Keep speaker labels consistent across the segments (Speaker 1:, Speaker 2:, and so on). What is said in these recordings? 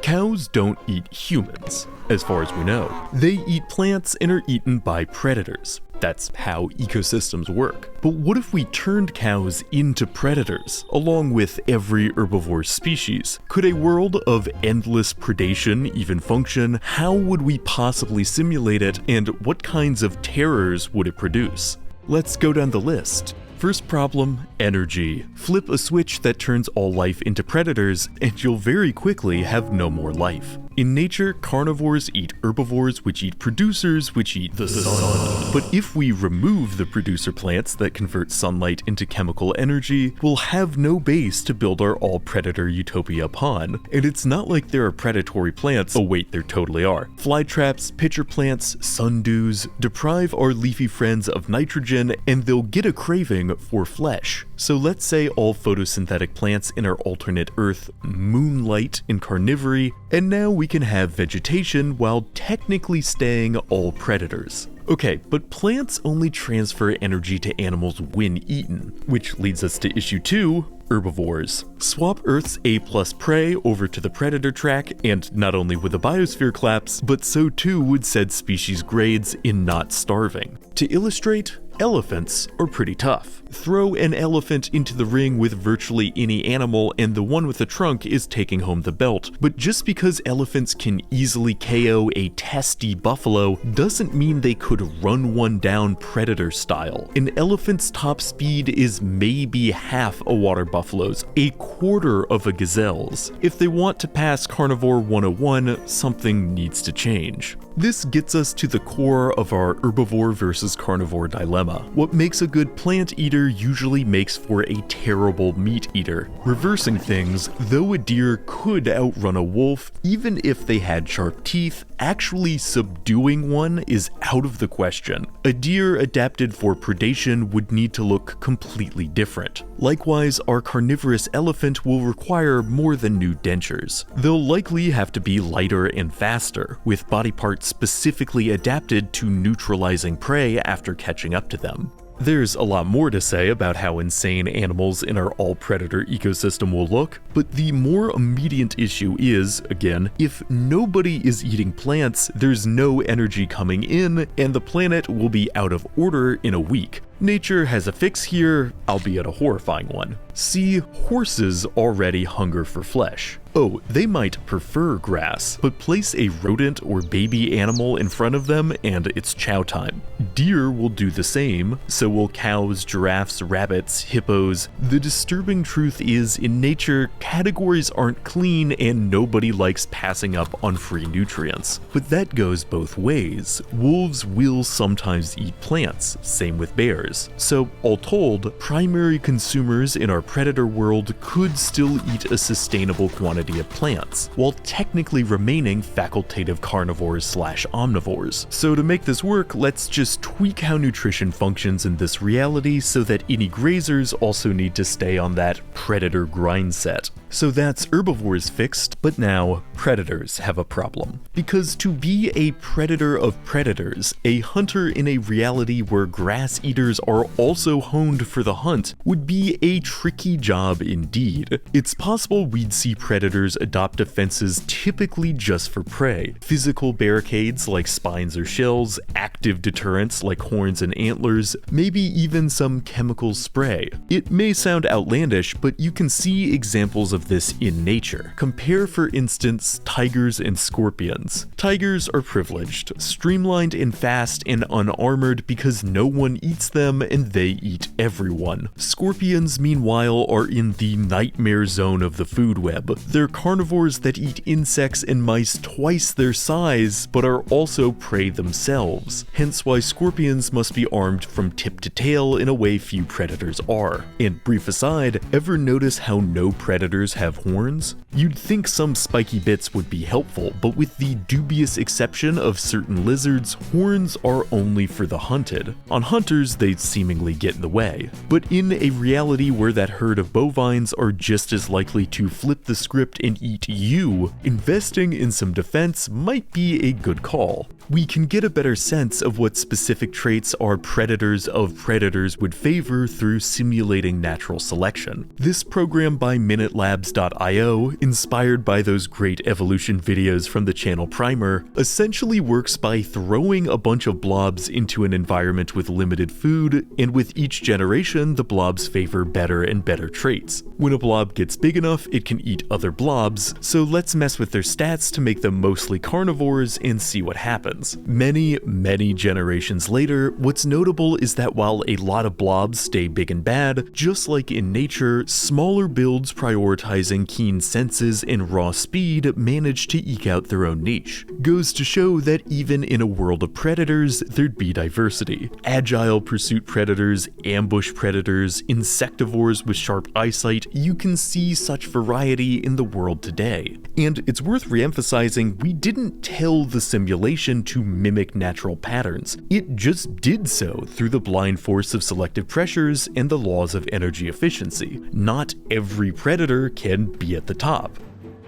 Speaker 1: Cows don't eat humans, as far as we know. They eat plants and are eaten by predators. That's how ecosystems work. But what if we turned cows into predators, along with every herbivore species? Could a world of endless predation even function? How would we possibly simulate it, and what kinds of terrors would it produce? Let's go down the list. First problem, energy. Flip a switch that turns all life into predators, and you'll very quickly have no more life. In nature, carnivores eat herbivores, which eat producers, which eat the sun. But if we remove the producer plants that convert sunlight into chemical energy, we'll have no base to build our all-predator utopia upon. And it's not like there are predatory plants. Oh wait, there totally are. Flytraps, pitcher plants, sundews deprive our leafy friends of nitrogen, and they'll get a craving for flesh. So let's say all photosynthetic plants in our alternate Earth moonlight in carnivory, and now we can have vegetation while technically staying all predators. Okay, but plants only transfer energy to animals when eaten, which leads us to issue 2, herbivores. Swap Earth's A+ prey over to the predator track, and not only would the biosphere collapse, but so too would said species' grades in not starving. To illustrate, elephants are pretty tough. Throw an elephant into the ring with virtually any animal and the one with the trunk is taking home the belt. But just because elephants can easily KO a testy buffalo doesn't mean they could run one down predator style. An elephant's top speed is maybe half a water buffalo's, a quarter of a gazelle's. If they want to pass Carnivore 101, something needs to change. This gets us to the core of our herbivore versus carnivore dilemma. What makes a good plant eater usually makes for a terrible meat eater. Reversing things, though a deer could outrun a wolf, even if they had sharp teeth, actually subduing one is out of the question. A deer adapted for predation would need to look completely different. Likewise, our carnivorous elephant will require more than new dentures. They'll likely have to be lighter and faster, with body parts specifically adapted to neutralizing prey after catching up to them. There's a lot more to say about how insane animals in our all-predator ecosystem will look, but the more immediate issue is, again, if nobody is eating plants, there's no energy coming in, and the planet will be out of order in a week. Nature has a fix here, albeit a horrifying one. See, horses already hunger for flesh. Oh, they might prefer grass, but place a rodent or baby animal in front of them and it's chow time. Deer will do the same, so will cows, giraffes, rabbits, hippos. The disturbing truth is, in nature, categories aren't clean and nobody likes passing up on free nutrients. But that goes both ways. Wolves will sometimes eat plants, same with bears. So, all told, primary consumers in our predator world could still eat a sustainable quantity of plants, while technically remaining facultative carnivores/omnivores. So to make this work, let's just tweak how nutrition functions in this reality so that any grazers also need to stay on that predator grind set. So that's herbivores fixed, but now predators have a problem. Because to be a predator of predators, a hunter in a reality where grass eaters are also honed for the hunt, would be a tricky job indeed. It's possible we'd see predators adopt defenses typically just for prey. Physical barricades like spines or shells, active deterrents like horns and antlers, maybe even some chemical spray. It may sound outlandish, but you can see examples of this in nature. Compare, for instance, tigers and scorpions. Tigers are privileged, streamlined and fast and unarmored because no one eats them and they eat everyone. Scorpions, meanwhile, are in the nightmare zone of the food web. They're carnivores that eat insects and mice twice their size, but are also prey themselves. Hence why scorpions must be armed from tip to tail in a way few predators are. And brief aside, ever notice how no predators have horns? You'd think some spiky bits would be helpful, but with the dubious exception of certain lizards, horns are only for the hunted. On hunters, they might seemingly get in the way. But in a reality where that herd of bovines are just as likely to flip the script and eat you, investing in some defense might be a good call. We can get a better sense of what specific traits our predators of predators would favor through simulating natural selection. This program by MinuteLabs.io, inspired by those great evolution videos from the channel Primer, essentially works by throwing a bunch of blobs into an environment with limited food, and with each generation the blobs favor better and better traits. When a blob gets big enough, it can eat other blobs, so let's mess with their stats to make them mostly carnivores and see what happens. Many generations later, what's notable is that while a lot of blobs stay big and bad, just like in nature, smaller builds prioritizing keen senses and raw speed manage to eke out their own niche. Goes to show that even in a world of predators, there'd be diversity. Agile pursuit predators, ambush predators, insectivores with sharp eyesight, you can see such variety in the world today. And it's worth re-emphasizing, we didn't tell the simulation to mimic natural patterns. It just did so through the blind force of selective pressures and the laws of energy efficiency. Not every predator can be at the top.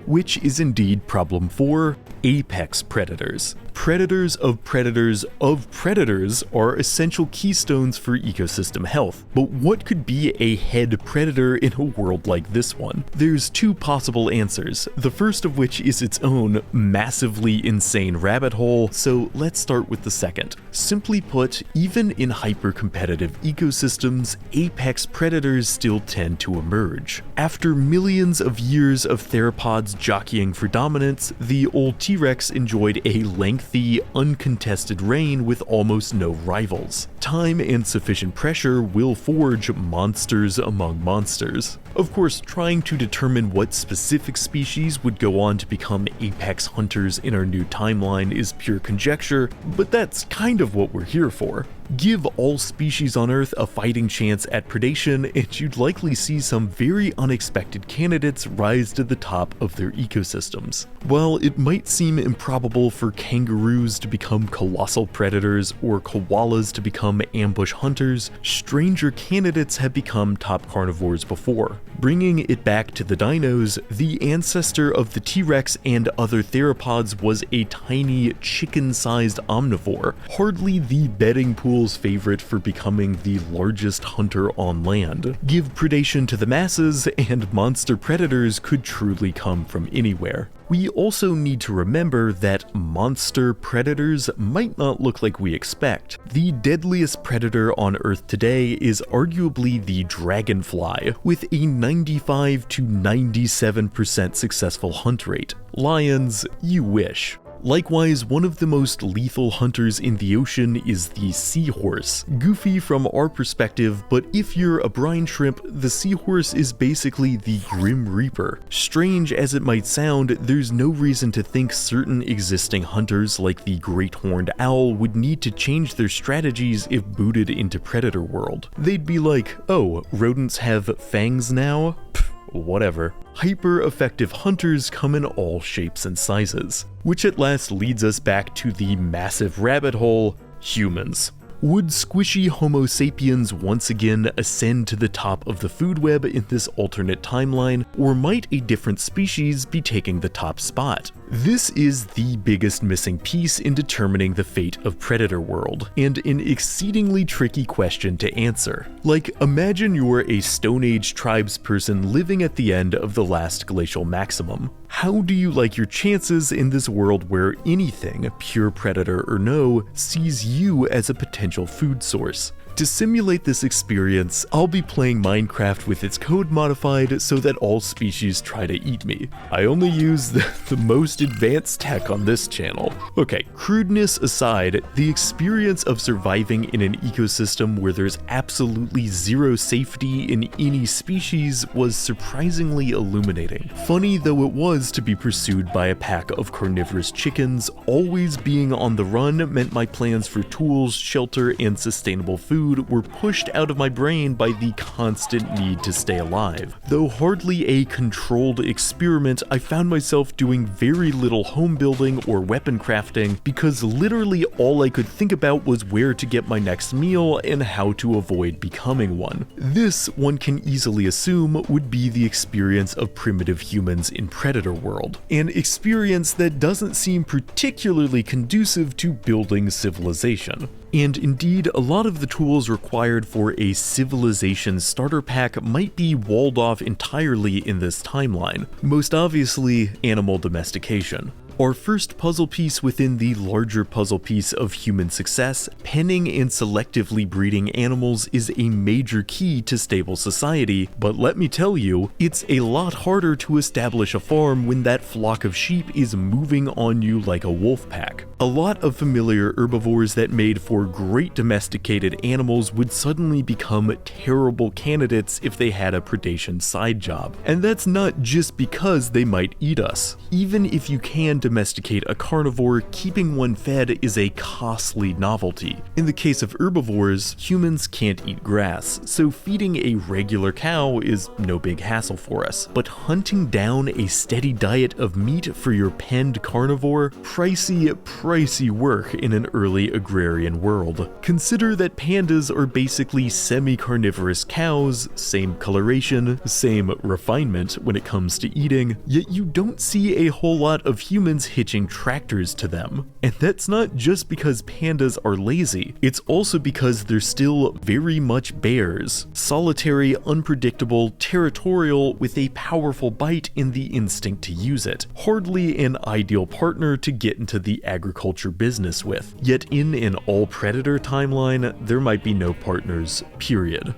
Speaker 1: Which is indeed problem 4, apex predators. Predators of predators are essential keystones for ecosystem health, but what could be a head predator in a world like this one? There's two possible answers, the first of which is its own massively insane rabbit hole, so let's start with the second. Simply put, even in hyper-competitive ecosystems, apex predators still tend to emerge. After millions of years of theropods jockeying for dominance, the old T-Rex enjoyed a lengthy, uncontested reign with almost no rivals. Time and sufficient pressure will forge monsters among monsters. Of course, trying to determine what specific species would go on to become apex hunters in our new timeline is pure conjecture, but that's kind of what we're here for. Give all species on Earth a fighting chance at predation, and you'd likely see some very unexpected candidates rise to the top of their ecosystems. While it might seem improbable for kangaroos to become colossal predators or koalas to become ambush hunters, stranger candidates have become top carnivores before. Bringing it back to the dinos, the ancestor of the T-Rex and other theropods was a tiny, chicken-sized omnivore, hardly the betting pool's favorite for becoming the largest hunter on land. Give predation to the masses, and monster predators could truly come from anywhere. We also need to remember that monster predators might not look like we expect. The deadliest predator on Earth today is arguably the dragonfly, with a 95 to 97% successful hunt rate. Lions, you wish. Likewise, one of the most lethal hunters in the ocean is the seahorse. Goofy from our perspective, but if you're a brine shrimp, the seahorse is basically the Grim Reaper. Strange as it might sound, there's no reason to think certain existing hunters like the great horned owl would need to change their strategies if booted into predator world. They'd be like, oh, rodents have fangs now? Pfft, whatever. Hyper-effective hunters come in all shapes and sizes. Which at last leads us back to the massive rabbit hole, humans. Would squishy Homo sapiens once again ascend to the top of the food web in this alternate timeline, or might a different species be taking the top spot? This is the biggest missing piece in determining the fate of Predator World, and an exceedingly tricky question to answer. Like, imagine you're a Stone Age tribesperson living at the end of the last glacial maximum. How do you like your chances in this world where anything, pure predator or no, sees you as a potential food source? To simulate this experience, I'll be playing Minecraft with its code modified so that all species try to eat me. I only use the most advanced tech on this channel. Okay, crudeness aside, the experience of surviving in an ecosystem where there's absolutely zero safety in any species was surprisingly illuminating. Funny though it was to be pursued by a pack of carnivorous chickens, always being on the run meant my plans for tools, shelter, and sustainable food food were pushed out of my brain by the constant need to stay alive. Though hardly a controlled experiment, I found myself doing very little home building or weapon crafting because literally all I could think about was where to get my next meal and how to avoid becoming one. This, one can easily assume, would be the experience of primitive humans in Predator world. An experience that doesn't seem particularly conducive to building civilization. And indeed, a lot of the tools required for a civilization starter pack might be walled off entirely in this timeline. Most obviously, animal domestication. Our first puzzle piece within the larger puzzle piece of human success, penning and selectively breeding animals is a major key to stable society, but let me tell you, it's a lot harder to establish a farm when that flock of sheep is moving on you like a wolf pack. A lot of familiar herbivores that made for great domesticated animals would suddenly become terrible candidates if they had a predation side job. And that's not just because they might eat us. Even if you can domesticate a carnivore, keeping one fed is a costly novelty. In the case of herbivores, humans can't eat grass, so feeding a regular cow is no big hassle for us. But hunting down a steady diet of meat for your penned carnivore, pricey work in an early agrarian world. Consider that pandas are basically semi-carnivorous cows, same coloration, same refinement when it comes to eating, yet you don't see a whole lot of humans hitching tractors to them. And that's not just because pandas are lazy, it's also because they're still very much bears. Solitary, unpredictable, territorial, with a powerful bite and the instinct to use it. Hardly an ideal partner to get into the agriculture business with. Yet in an all-predator timeline, there might be no partners, period.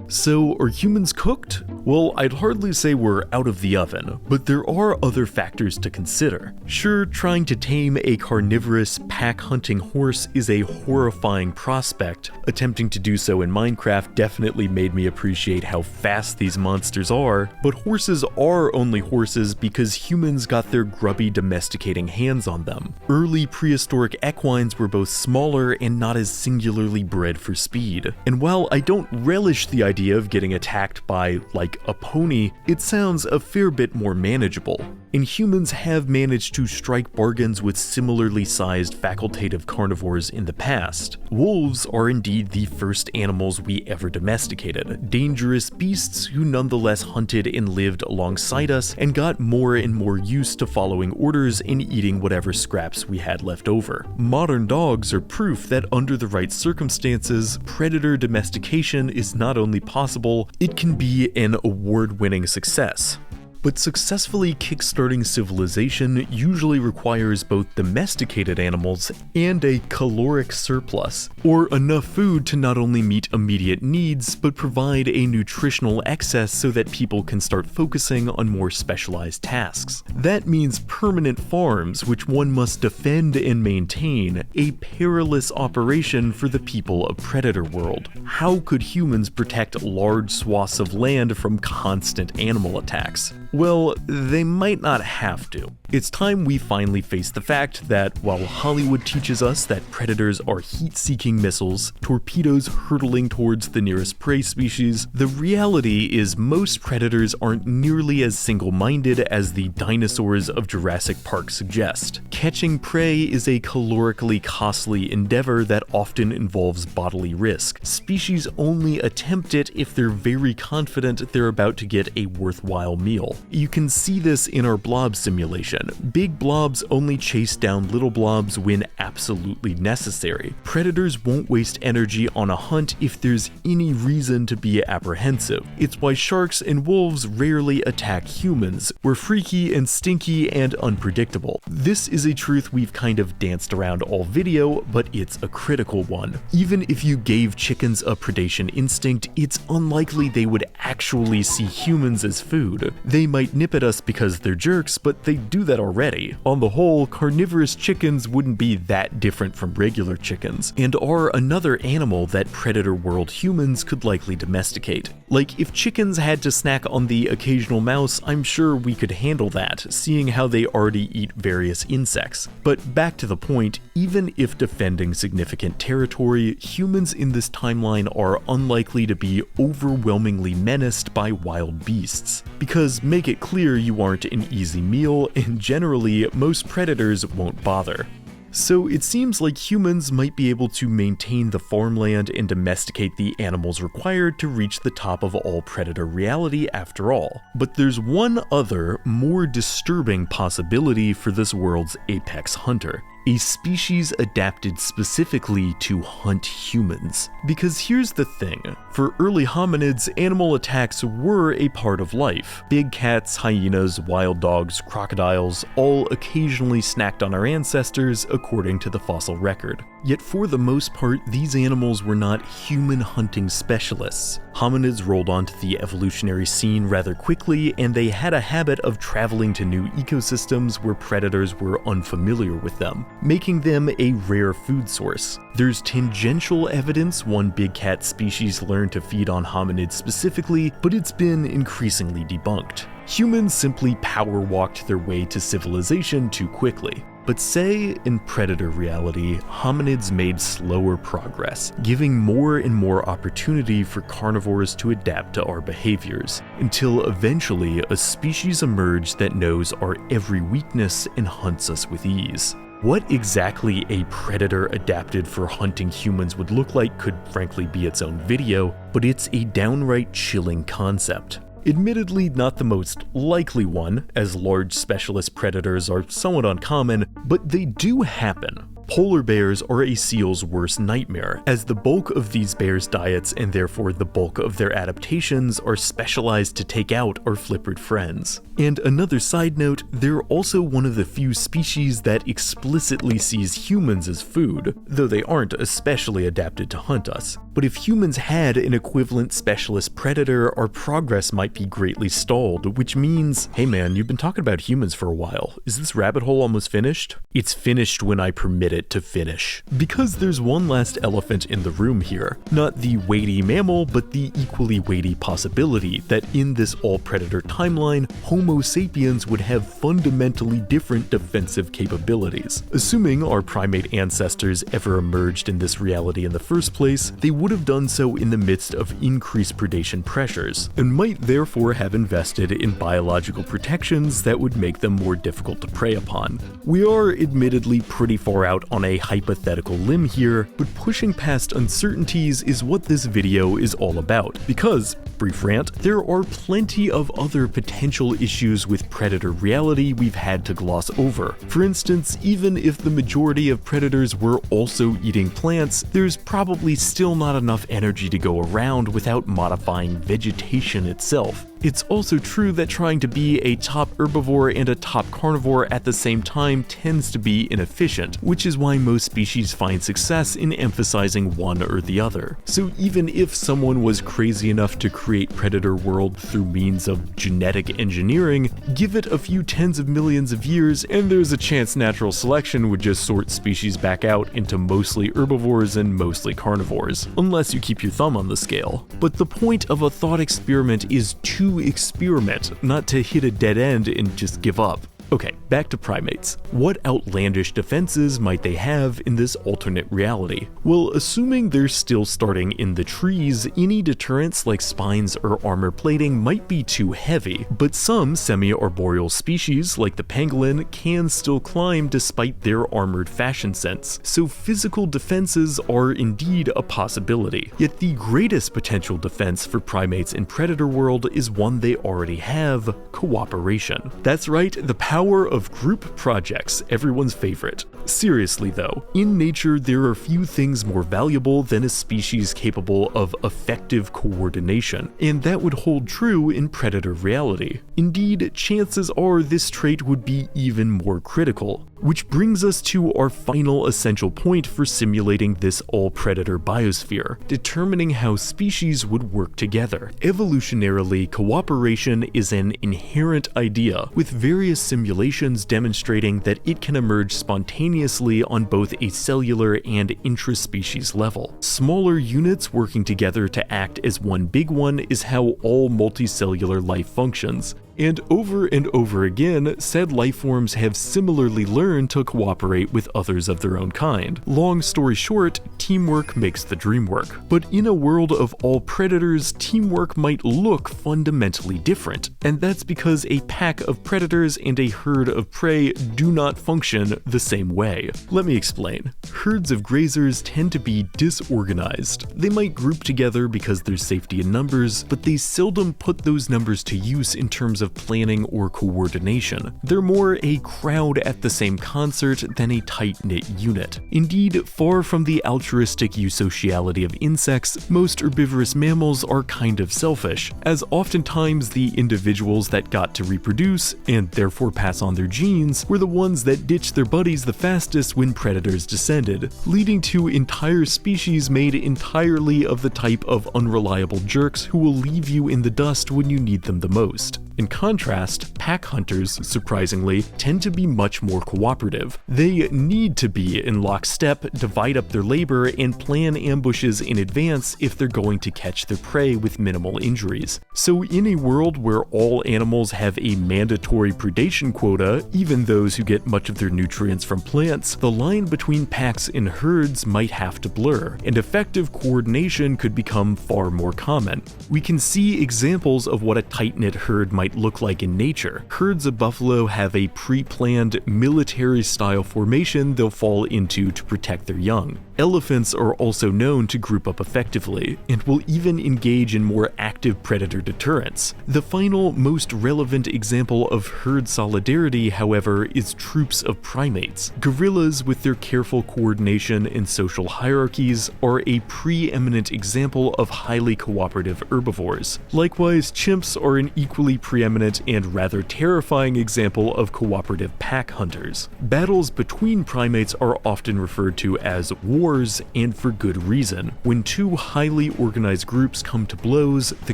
Speaker 1: So, are humans cooked? Well, I'd hardly say we're out of the oven, but there are other factors to consider. Sure, trying to tame a carnivorous, pack-hunting horse is a horrifying prospect. Attempting to do so in Minecraft definitely made me appreciate how fast these monsters are, but horses are only horses because humans got their grubby domesticating hands on them. Early prehistoric equines were both smaller and not as singularly bred for speed. And while I don't relish the idea of getting attacked by, like, a pony, it sounds a fair bit more manageable. And humans have managed to strike bargains with similarly sized facultative carnivores in the past. Wolves are indeed the first animals we ever domesticated, dangerous beasts who nonetheless hunted and lived alongside us and got more and more used to following orders and eating whatever scraps we had left over. Modern dogs are proof that under the right circumstances, predator domestication is not only possible, it can be an award-winning success. But successfully kickstarting civilization usually requires both domesticated animals and a caloric surplus, or enough food to not only meet immediate needs, but provide a nutritional excess so that people can start focusing on more specialized tasks. That means permanent farms, which one must defend and maintain, a perilous operation for the people of Predator World. How could humans protect large swaths of land from constant animal attacks? Well, they might not have to. It's time we finally face the fact that while Hollywood teaches us that predators are heat-seeking missiles, torpedoes hurtling towards the nearest prey species, the reality is most predators aren't nearly as single-minded as the dinosaurs of Jurassic Park suggest. Catching prey is a calorically costly endeavor that often involves bodily risk. Species only attempt it if they're very confident they're about to get a worthwhile meal. You can see this in our blob simulation. Big blobs only chase down little blobs when absolutely necessary. Predators won't waste energy on a hunt if there's any reason to be apprehensive. It's why sharks and wolves rarely attack humans. We're freaky and stinky and unpredictable. This is a truth we've kind of danced around all video, but it's a critical one. Even if you gave chickens a predation instinct, it's unlikely they would actually see humans as food. They they might nip at us because they're jerks, but they do that already. On the whole, carnivorous chickens wouldn't be that different from regular chickens, and are another animal that predator world humans could likely domesticate. Like, if chickens had to snack on the occasional mouse, I'm sure we could handle that, seeing how they already eat various insects. But back to the point, even if defending significant territory, humans in this timeline are unlikely to be overwhelmingly menaced by wild beasts. Because make it clear you aren't an easy meal, and generally, most predators won't bother. So it seems like humans might be able to maintain the farmland and domesticate the animals required to reach the top of all predator reality after all. But there's one other, more disturbing possibility for this world's apex hunter. A species adapted specifically to hunt humans. Because here's the thing, for early hominids, animal attacks were a part of life. Big cats, hyenas, wild dogs, crocodiles, all occasionally snacked on our ancestors according to the fossil record. Yet for the most part, these animals were not human hunting specialists. Hominids rolled onto the evolutionary scene rather quickly, and they had a habit of traveling to new ecosystems where predators were unfamiliar with them, making them a rare food source. There's tangential evidence one big cat species learned to feed on hominids specifically, but it's been increasingly debunked. Humans simply power-walked their way to civilization too quickly. But say, in predator reality, hominids made slower progress, giving more and more opportunity for carnivores to adapt to our behaviors, until eventually a species emerged that knows our every weakness and hunts us with ease. What exactly a predator adapted for hunting humans would look like could frankly be its own video, but it's a downright chilling concept. Admittedly not the most likely one, as large specialist predators are somewhat uncommon, but they do happen. Polar bears are a seal's worst nightmare, as the bulk of these bears' diets and therefore the bulk of their adaptations are specialized to take out our flippered friends. And another side note, they're also one of the few species that explicitly sees humans as food, though they aren't especially adapted to hunt us. But if humans had an equivalent specialist predator, our progress might be greatly stalled, which means, hey man, you've been talking about humans for a while. Is this rabbit hole almost finished? It's finished when I permit it to finish. Because there's one last elephant in the room here. Not the weighty mammal, but the equally weighty possibility that in this all-predator timeline, Homo sapiens would have fundamentally different defensive capabilities. Assuming our primate ancestors ever emerged in this reality in the first place, they would have done so in the midst of increased predation pressures, and might therefore have invested in biological protections that would make them more difficult to prey upon. We are admittedly pretty far out on a hypothetical limb here, but pushing past uncertainties is what this video is all about, because, brief rant, there are plenty of other potential issues with predator reality we've had to gloss over. For instance, even if the majority of predators were also eating plants, there's probably still not enough energy to go around without modifying vegetation itself. It's also true that trying to be a top herbivore and a top carnivore at the same time tends to be inefficient, which is why most species find success in emphasizing one or the other. So even if someone was crazy enough to create Predator World through means of genetic engineering, give it a few tens of millions of years and there's a chance natural selection would just sort species back out into mostly herbivores and mostly carnivores, unless you keep your thumb on the scale. But the point of a thought experiment is to experiment, not to hit a dead end and just give up. Okay, back to primates. What outlandish defenses might they have in this alternate reality? Well, assuming they're still starting in the trees, any deterrents like spines or armor plating might be too heavy, but some semi-arboreal species, like the pangolin, can still climb despite their armored fashion sense, so physical defenses are indeed a possibility. Yet the greatest potential defense for primates in Predator World is one they already have: cooperation. That's right, the power of group projects, everyone's favorite. Seriously though, in nature there are few things more valuable than a species capable of effective coordination, and that would hold true in predator reality. Indeed, chances are this trait would be even more critical. Which brings us to our final essential point for simulating this all-predator biosphere, determining how species would work together. Evolutionarily, cooperation is an inherent idea, with various simulations demonstrating that it can emerge spontaneously on both a cellular and intraspecies level. Smaller units working together to act as one big one is how all multicellular life functions. And over again, said lifeforms have similarly learned to cooperate with others of their own kind. Long story short, teamwork makes the dream work. But in a world of all predators, teamwork might look fundamentally different. And that's because a pack of predators and a herd of prey do not function the same way. Let me explain. Herds of grazers tend to be disorganized. They might group together because there's safety in numbers, but they seldom put those numbers to use in terms of planning or coordination. They're more a crowd at the same concert than a tight-knit unit. Indeed, far from the altruistic eusociality of insects, most herbivorous mammals are kind of selfish, as oftentimes the individuals that got to reproduce, and therefore pass on their genes, were the ones that ditched their buddies the fastest when predators descended, leading to entire species made entirely of the type of unreliable jerks who will leave you in the dust when you need them the most. In contrast, pack hunters, surprisingly, tend to be much more cooperative. They need to be in lockstep, divide up their labor, and plan ambushes in advance if they're going to catch their prey with minimal injuries. So in a world where all animals have a mandatory predation quota, even those who get much of their nutrients from plants, the line between packs and herds might have to blur, and effective coordination could become far more common. We can see examples of what a tight-knit herd might look like in nature. Herds of buffalo have a pre-planned military-style formation they'll fall into to protect their young. Elephants are also known to group up effectively, and will even engage in more active predator deterrence. The final, most relevant example of herd solidarity, however, is troops of primates. Gorillas, with their careful coordination and social hierarchies, are a preeminent example of highly cooperative herbivores. Likewise, chimps are an equally preeminent and rather terrifying example of cooperative pack hunters. Battles between primates are often referred to as wars, and for good reason. When two highly organized groups come to blows, the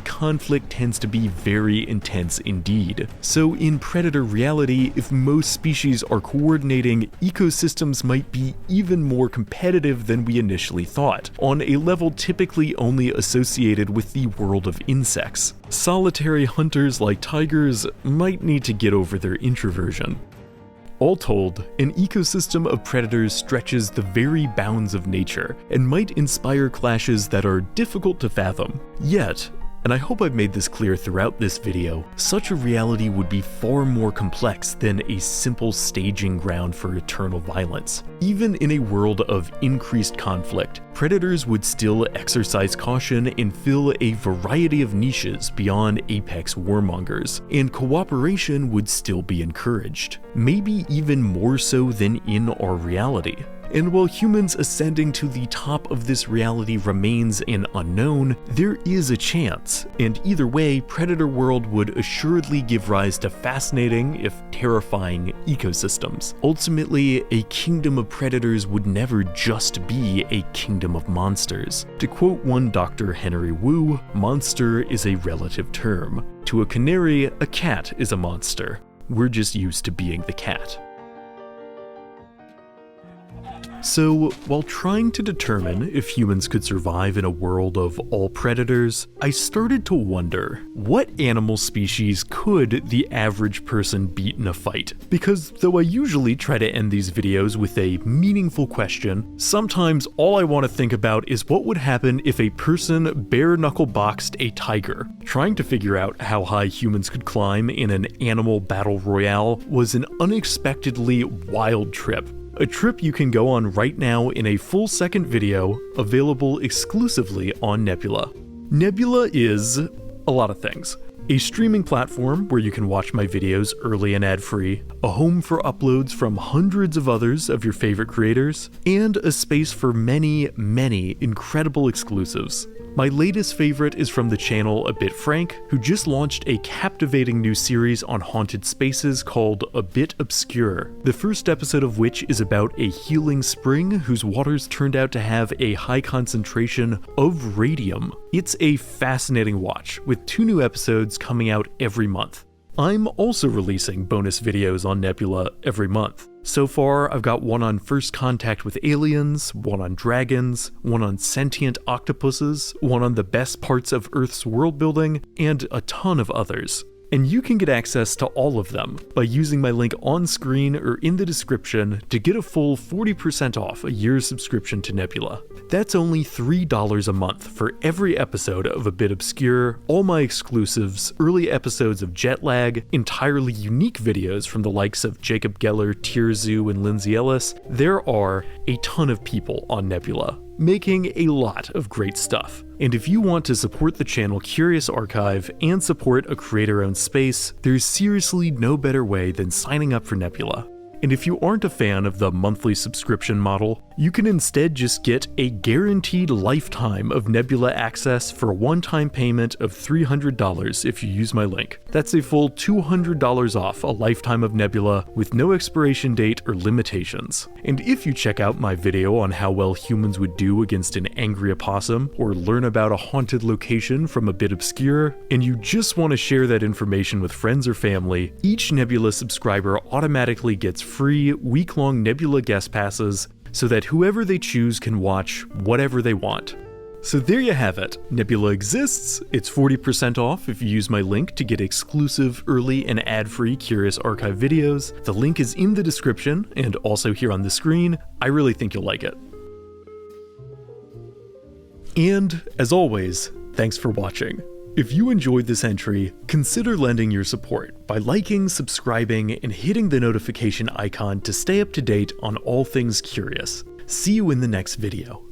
Speaker 1: conflict tends to be very intense indeed. So in predator reality, if most species are coordinating, ecosystems might be even more competitive than we initially thought, on a level typically only associated with the world of insects. Solitary hunters like tigers might need to get over their introversion. All told, an ecosystem of predators stretches the very bounds of nature and might inspire clashes that are difficult to fathom. Yet, and I hope I've made this clear throughout this video, such a reality would be far more complex than a simple staging ground for eternal violence. Even in a world of increased conflict, predators would still exercise caution and fill a variety of niches beyond apex warmongers, and cooperation would still be encouraged, maybe even more so than in our reality. And while humans ascending to the top of this reality remains an unknown, there is a chance, and either way, Predator World would assuredly give rise to fascinating, if terrifying, ecosystems. Ultimately, a kingdom of predators would never just be a kingdom of monsters. To quote one Dr. Henry Wu, monster is a relative term. To a canary, a cat is a monster. We're just used to being the cat. So, while trying to determine if humans could survive in a world of all predators, I started to wonder, what animal species could the average person beat in a fight? Because though I usually try to end these videos with a meaningful question, sometimes all I want to think about is what would happen if a person bare-knuckle boxed a tiger. Trying to figure out how high humans could climb in an animal battle royale was an unexpectedly wild trip. A trip you can go on right now in a full second video, available exclusively on Nebula. Nebula is a lot of things, a streaming platform where you can watch my videos early and ad-free, a home for uploads from hundreds of others of your favorite creators, and a space for many, many incredible exclusives. My latest favorite is from the channel A Bit Frank, who just launched a captivating new series on haunted spaces called A Bit Obscure, the first episode of which is about a healing spring whose waters turned out to have a high concentration of radium. It's a fascinating watch, with 2 new episodes coming out every month. I'm also releasing bonus videos on Nebula every month. So far, I've got one on first contact with aliens, one on dragons, one on sentient octopuses, one on the best parts of Earth's world building, and a ton of others. And you can get access to all of them by using my link on screen or in the description to get a full 40% off a year's subscription to Nebula. That's only $3 a month for every episode of A Bit Obscure, all my exclusives, early episodes of Jetlag, entirely unique videos from the likes of Jacob Geller, Tierzu, and Lindsay Ellis. There are a ton of people on Nebula, making a lot of great stuff. And if you want to support the channel Curious Archive and support a creator-owned space, there's seriously no better way than signing up for Nebula. And if you aren't a fan of the monthly subscription model, you can instead just get a guaranteed lifetime of Nebula access for a one-time payment of $300 if you use my link. That's a full $200 off a lifetime of Nebula with no expiration date or limitations. And if you check out my video on how well humans would do against an angry opossum, or learn about a haunted location from A Bit Obscure, and you just want to share that information with friends or family, each Nebula subscriber automatically gets free week-long Nebula guest passes so that whoever they choose can watch whatever they want. So there you have it. Nebula exists. It's 40% off if you use my link to get exclusive, early, and ad-free Curious Archive videos. The link is in the description and also here on the screen. I really think you'll like it. And, as always, thanks for watching. If you enjoyed this entry, consider lending your support by liking, subscribing, and hitting the notification icon to stay up to date on all things curious. See you in the next video.